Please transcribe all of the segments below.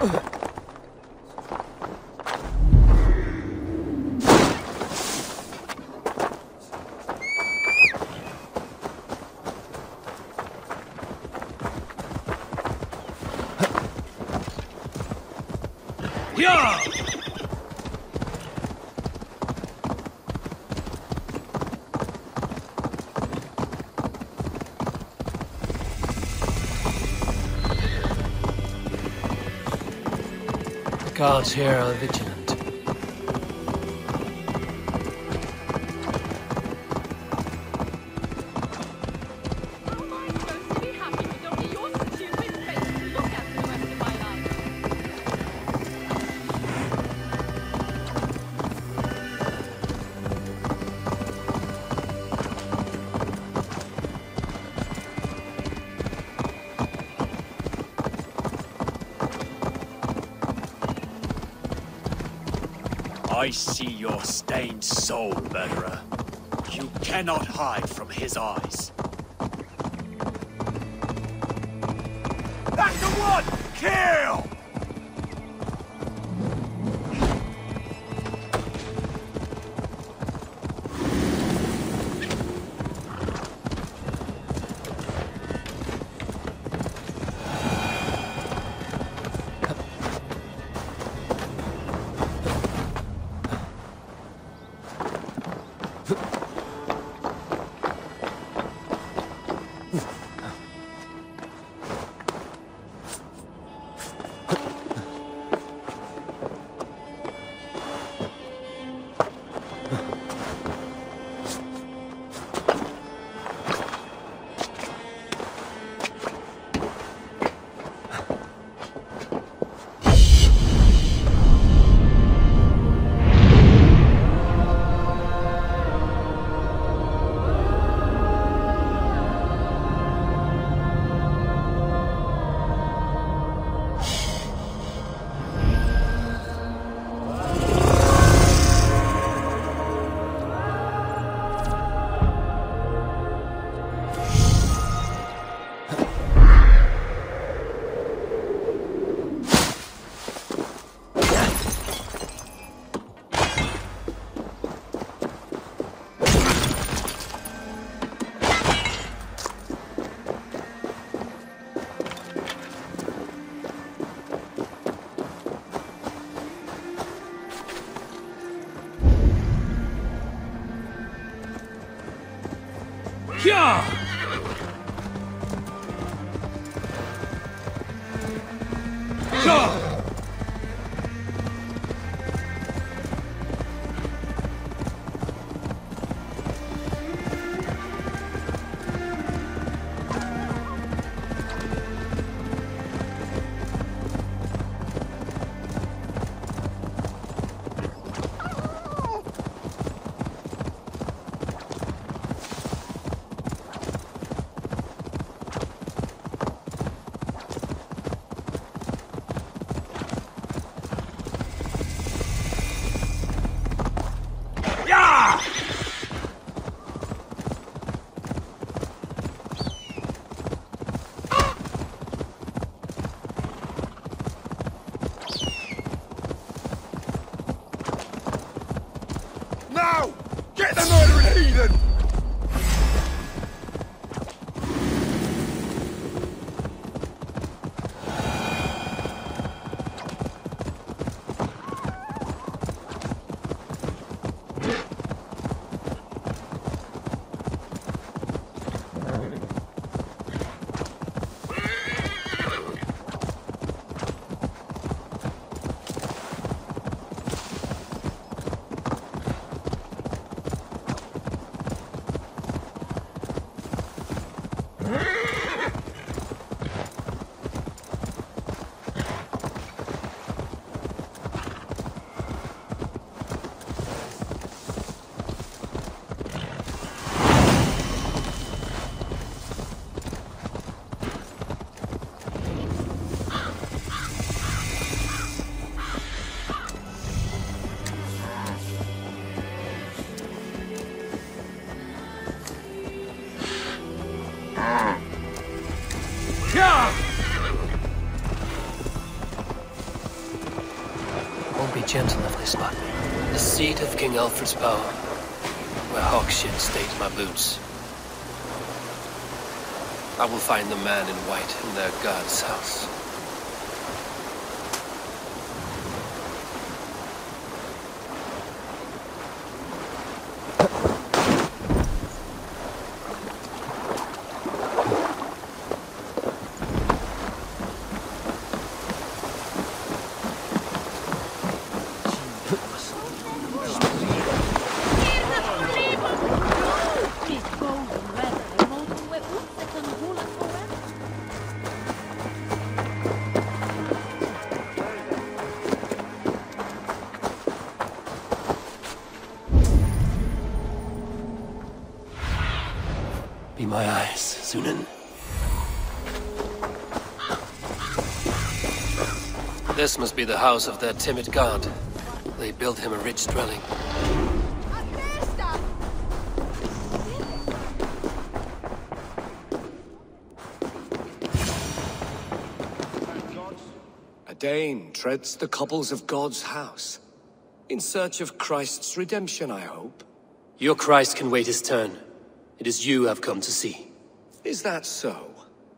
Yeah! The guards here are vigilant. I see your stained soul, murderer. You cannot hide from his eyes. That's the one! Kill! Yeah! Yeah! Now! Get the murdering heathen! seat of King Alfred's power, where hawkshit stained my boots. I will find the man in white in their god's house. Be my eyes, Sunan. This must be the house of their timid god. They built him a rich dwelling. A Dane treads the cobbles of God's house. In search of Christ's redemption, I hope. Your Christ can wait his turn. It is you I've come to see. Is that so?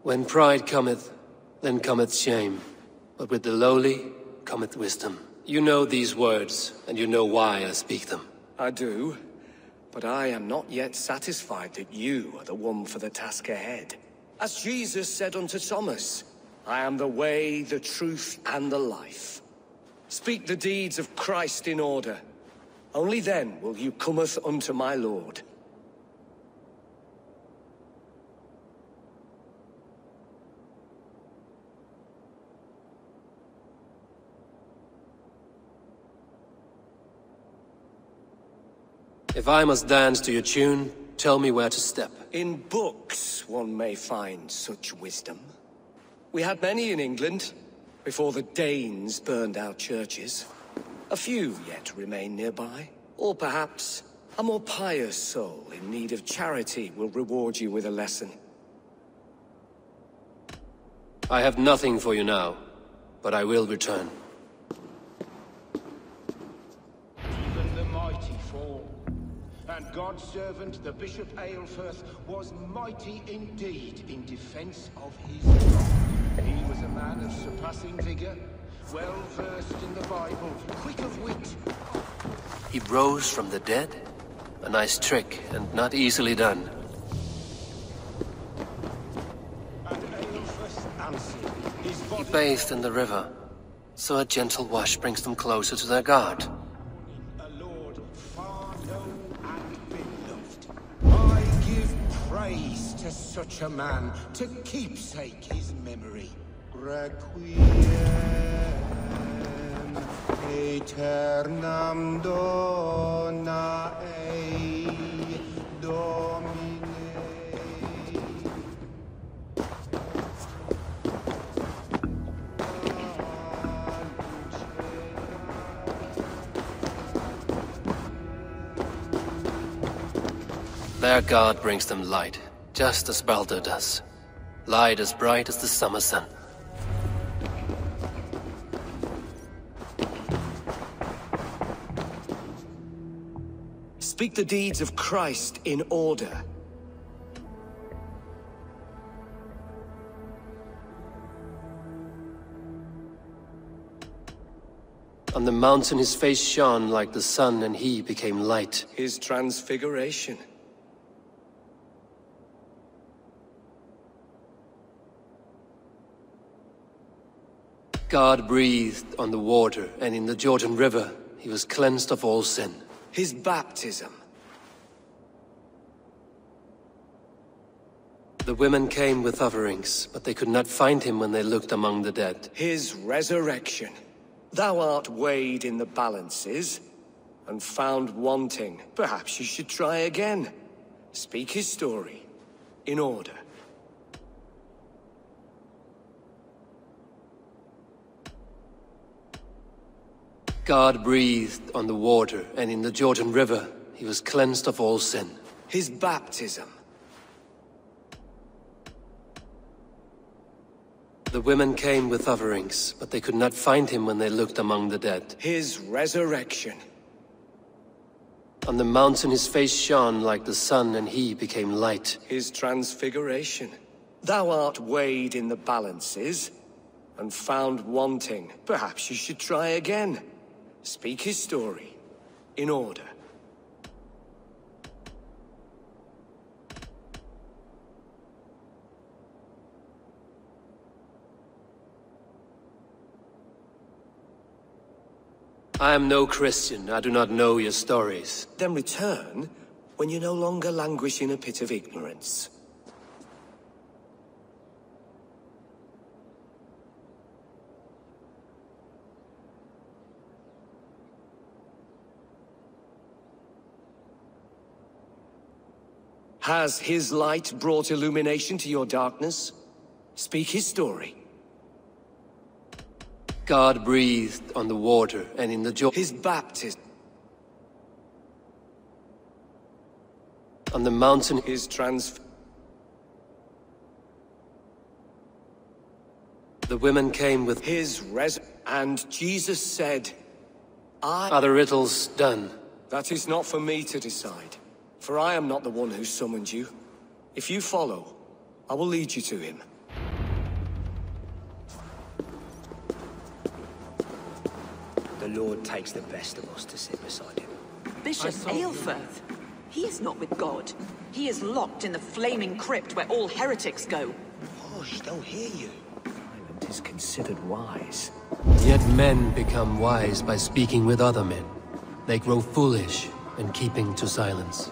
When pride cometh, then cometh shame. But with the lowly cometh wisdom. You know these words, and you know why I speak them. I do, but I am not yet satisfied that you are the one for the task ahead. As Jesus said unto Thomas, I am the way, the truth, and the life. Speak the deeds of Christ in order. Only then will you cometh unto my Lord. If I must dance to your tune, tell me where to step. In books one may find such wisdom. We had many in England, before the Danes burned our churches. A few yet remain nearby. Or perhaps a more pious soul in need of charity will reward you with a lesson. I have nothing for you now, but I will return. Even the mighty fall. And God's servant, the Bishop Aelfirth, was mighty indeed in defense of his God. He was a man of surpassing vigor, well versed in the Bible, quick of wit. He rose from the dead? A nice trick, and not easily done. And Aelfirth answered, his He body bathed in the river, so a gentle wash brings them closer to their god. a lord far known and beloved. I give praise to such a man, to keepsake his memory. Requiem aeternam dona ei Domine. Their god brings them light, just as Baldur does. Light as bright as the summer sun. Speak the deeds of Christ in order. On the mountain his face shone like the sun, and he became light. His transfiguration. God breathed on the water, and in the Jordan River he was cleansed of all sin. His baptism. The women came with offerings, but they could not find him when they looked among the dead. His resurrection. Thou art weighed in the balances, and found wanting. Perhaps you should try again. Speak his story, in order. God breathed on the water, and in the Jordan River he was cleansed of all sin. His baptism. The women came with offerings, but they could not find him when they looked among the dead. His resurrection. On the mountain his face shone like the sun, and he became light. His transfiguration. Thou art weighed in the balances, and found wanting. Perhaps you should try again. Speak his story, in order. I am no Christian. I do not know your stories. Then return when you no longer languish in a pit of ignorance. Has his light brought illumination to your darkness? Speak his story. God breathed on the water and in the His baptism. on the mountain. His The women came with His and Jesus said, Are the riddles done? That is not for me to decide, for I am not the one who summoned you. If you follow, I will lead you to him. The Lord takes the best of us to sit beside him. Bishop Aelfirth? He is not with God. He is locked in the flaming crypt where all heretics go. Hush, they'll hear you. Silent is considered wise. Yet men become wise by speaking with other men. They grow foolish and keeping to silence.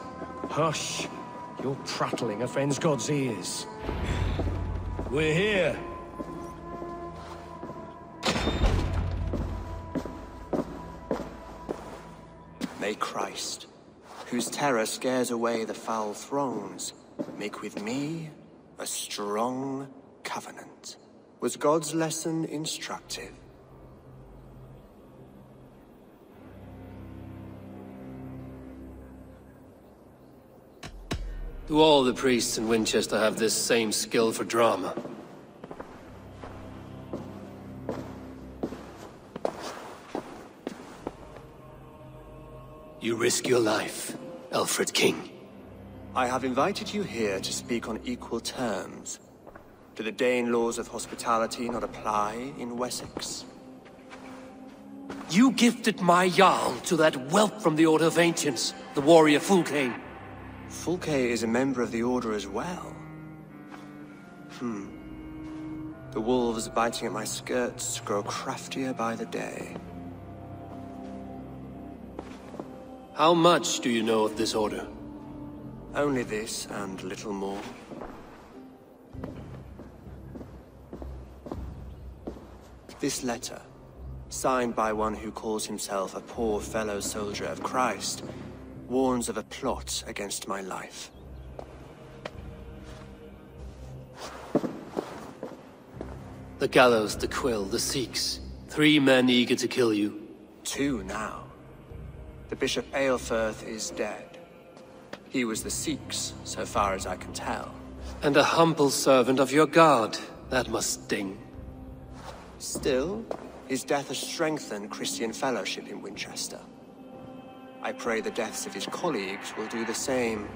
Hush! Your prattling offends God's ears. We're here. May Christ, whose terror scares away the foul throngs, make with me a strong covenant. Was God's lesson instructive? Do all the priests in Winchester have this same skill for drama? You risk your life, Alfred King. I have invited you here to speak on equal terms. Do the Dane laws of hospitality not apply in Wessex? You gifted my Jarl to that whelp from the Order of Ancients, the warrior Fulcane. Fulke is a member of the Order as well. The wolves biting at my skirts grow craftier by the day. How much do you know of this order? Only this and little more. This letter, signed by one who calls himself a poor fellow soldier of Christ, warns of a plot against my life. The gallows, the quill, the Sikhs. 3 men eager to kill you. 2 now. The Bishop Aelfirth is dead. He was the Sikhs, so far as I can tell. And a humble servant of your god. That must sting. Still, his death has strengthened Christian fellowship in Winchester. I pray the deaths of his colleagues will do the same.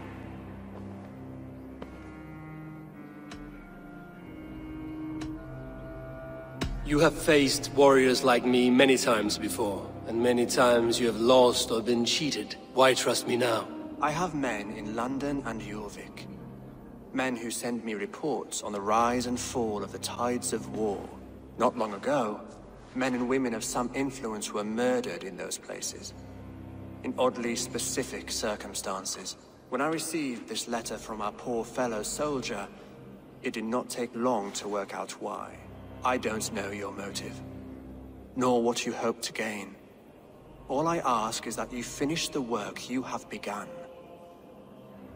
You have faced warriors like me many times before, and many times you have lost or been cheated. Why trust me now? I have men in London and Jorvik. Men who send me reports on the rise and fall of the tides of war. Not long ago, men and women of some influence were murdered in those places. In oddly specific circumstances. When I received this letter from our poor fellow soldier, it did not take long to work out why. I don't know your motive, nor what you hope to gain. All I ask is that you finish the work you have begun,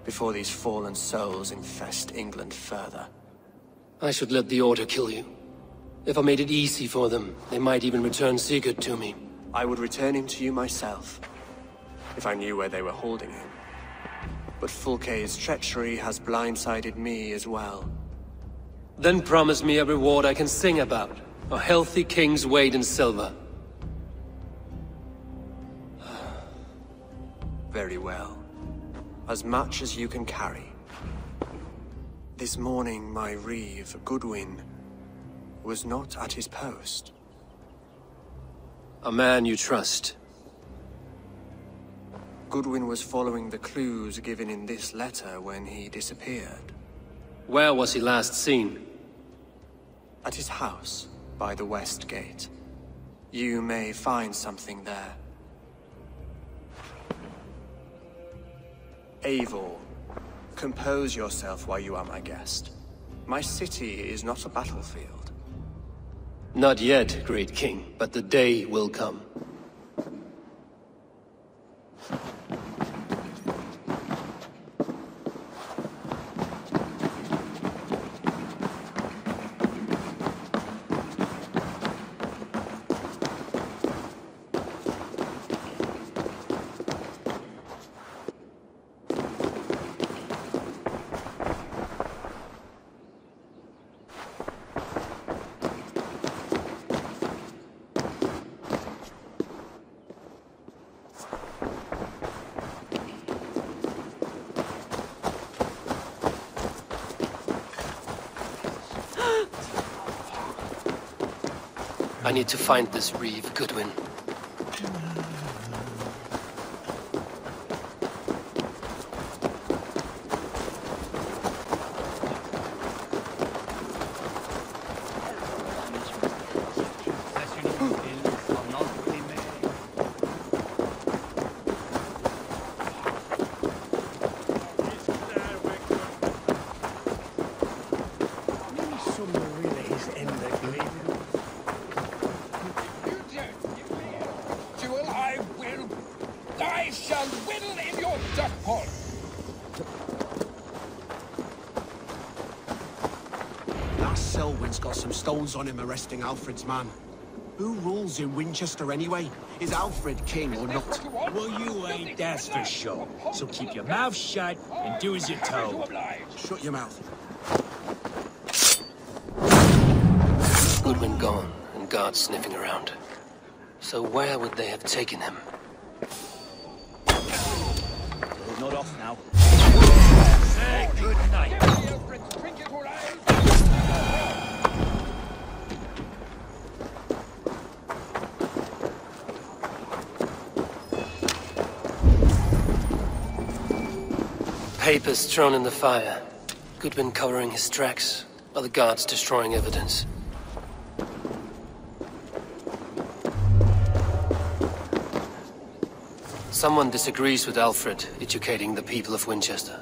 before these fallen souls infest England further. I should let the Order kill you. If I made it easy for them, they might even return Sigurd to me. I would return him to you myself, if I knew where they were holding him. But Fulke's treachery has blindsided me as well. Then promise me a reward I can sing about. A healthy king's weight in silver. Very well. As much as you can carry. This morning, my reeve, Goodwin, was not at his post. A man you trust. Goodwin was following the clues given in this letter when he disappeared. Where was he last seen? At his house, by the west gate. You may find something there. Eivor, compose yourself while you are my guest. My city is not a battlefield. Not yet, great king, but the day will come. I need to find this reeve, Goodwin. Stones on him arresting Alfred's man. Who rules in Winchester anyway? Is Alfred king or not? Well, you ain't, that's for sure. So keep your mouth shut and do as you're told. Shut your mouth. Goodwin gone, and guards sniffing around. So where would they have taken him? Not off now. Say good night. Papers thrown in the fire. Goodwin covering his tracks, while the guards destroying evidence. Someone disagrees with Alfred educating the people of Winchester.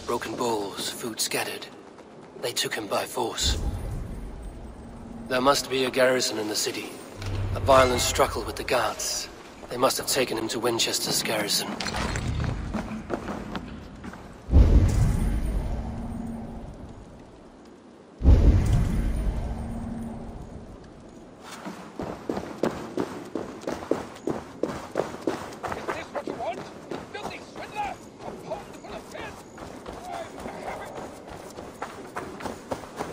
Broken bowls, food scattered. They took him by force. There must be a garrison in the city. A violent struggle with the guards. They must have taken him to Winchester's garrison.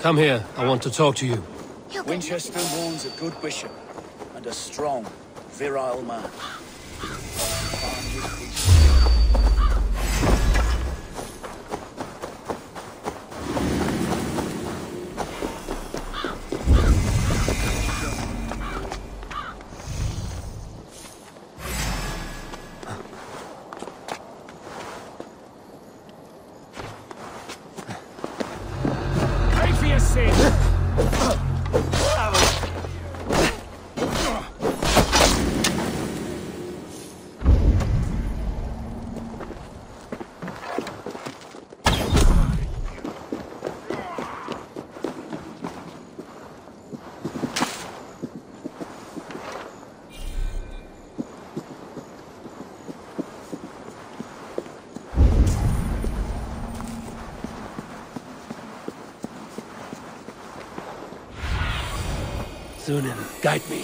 Come here, I want to talk to you. Winchester mourns a good bishop and a strong, virile man. Thunin, guide me.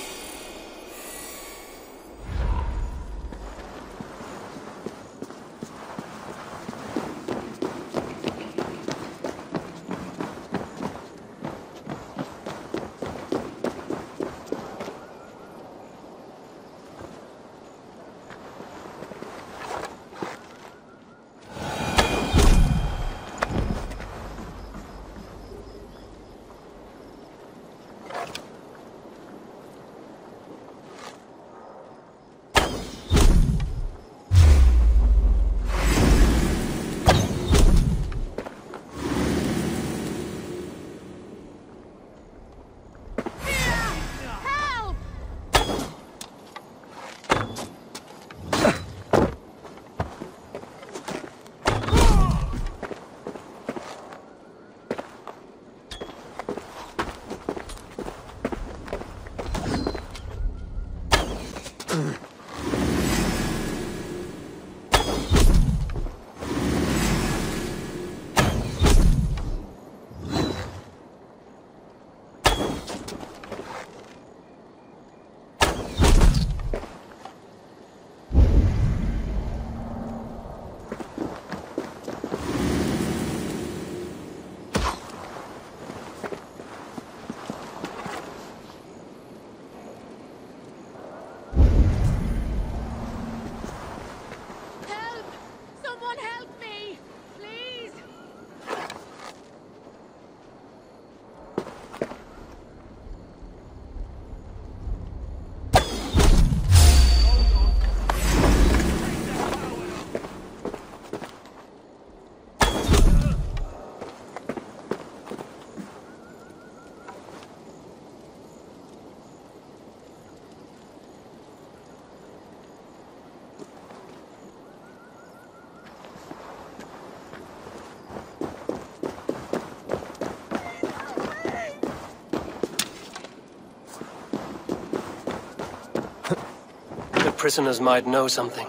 The prisoners might know something.